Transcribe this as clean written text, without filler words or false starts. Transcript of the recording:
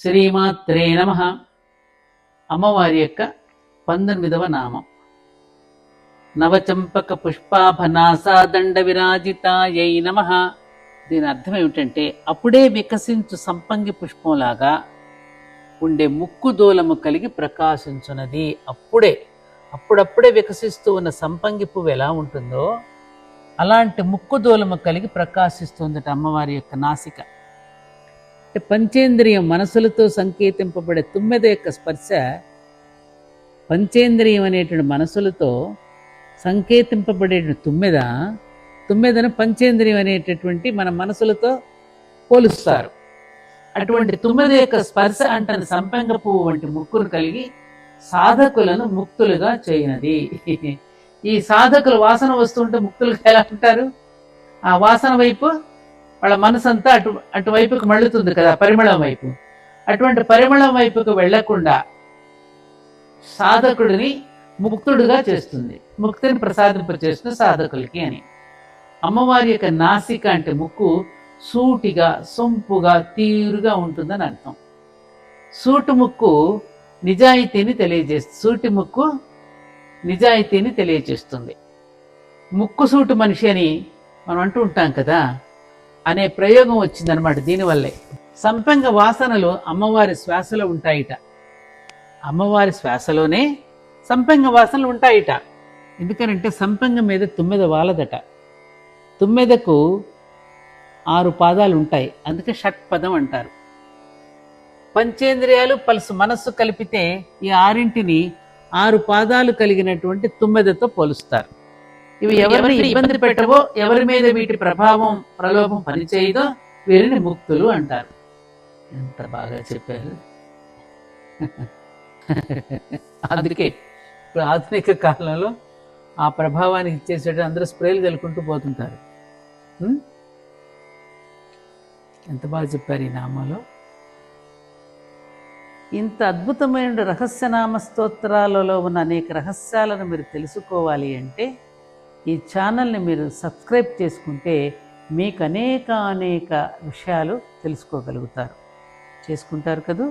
శ్రీమాత్రే నమః. అమ్మవారి యొక్క 19వ నామం. నవచంపక పుష్పాభనాసా దండ విరాజితాయై నమః. దీని అర్థం ఏమిటంటే, అప్పుడే వికసించు సంపంగి పుష్పంలాగా ఉండే ముక్కు దూలము కలిగి ప్రకాశించున్నది. అప్పుడప్పుడే వికసిస్తూ ఉన్న సంపంగి పువ్వు ఎలా ఉంటుందో అలాంటి ముక్కు దూలము కలిగి ప్రకాశిస్తుందట అమ్మవారి యొక్క నాసిక. అంటే పంచేంద్రియం మనసులతో సంకేతింపబడే తుమ్మెద యొక్క స్పర్శ, పంచేంద్రియం అనేటువంటి మనసులతో సంకేతింపబడే తుమ్మెదను పంచేంద్రియం అనేటటువంటి మన మనసులతో పోలుస్తారు. అటువంటి తుమ్మెద యొక్క స్పర్శ అంటని సంపంగ పువ్వు వంటి ముక్కును కలిగి సాధకులను ముక్తులుగా చేయనది. ఈ సాధకులు వాసన వస్తుంటే ముక్తులుగా ఎలా ఉంటారు? ఆ వాసన వైపు వాళ్ళ మనసంతా అటువైపుకు మళ్ళుతుంది కదా, పరిమళం వైపు. అటువంటి పరిమళం వైపుకు వెళ్లకుండా సాధకుడిని ముక్తుడుగా చేస్తుంది, ముక్తిని ప్రసాదింపచేస్తుంది సాధకులకి అని. అమ్మవారి యొక్క నాసిక అంటే ముక్కు సూటిగా, సొంపుగా, తీరుగా ఉంటుందని అర్థం. సూటి ముక్కు నిజాయితీని తెలియజేస్తుంది. సూటి ముక్కు నిజాయితీని తెలియజేస్తుంది. ముక్కు సూటు మనిషి అని మనం అంటూ ఉంటాం కదా, అనే ప్రయోగం వచ్చిందనమాట దీనివల్లే. సంపంగ వాసనలు అమ్మవారి శ్వాసలో ఉంటాయిట. అమ్మవారి శ్వాసలోనే సంపంగ వాసనలు ఉంటాయిట. ఎందుకనంటే సంపంగం మీద తుమ్మెద వాలదట. తుమ్మెదకు 6 పాదాలు ఉంటాయి, అందుకే షట్పదం అంటారు. పంచేంద్రియాలు ప్లస్ మనస్సు కలిపితే ఈ 6ంటిని 6 పాదాలు కలిగినటువంటి తుమ్మెదతో పోలుస్తారు. ఇవి ఎవరిని ఇబ్బంది పెట్టవో, ఎవరి మీద వీటి ప్రభావం ప్రలోభం పనిచేయదో వీరిని ముక్తులు అంటారు. ఎంత బాగా చెప్పారు. అందుకే ఇప్పుడు ఆధునిక కాలంలో ఆ ప్రభావానికి ఇచ్చేసేట అందరూ స్ప్రేలు చల్లుకుంటూ పోతుంటారు. ఎంత బాగా చెప్పారు ఈ నామంలో. ఇంత అద్భుతమైన రహస్యనామ స్తోత్రాలలో ఉన్న అనేక రహస్యాలను మీరు తెలుసుకోవాలి అంటే ఈ ఛానల్ని మీరు సబ్స్క్రైబ్ చేసుకుంటే మీకు అనేక విషయాలు తెలుసుకోగలుగుతారు. చేసుకుంటారు కదూ.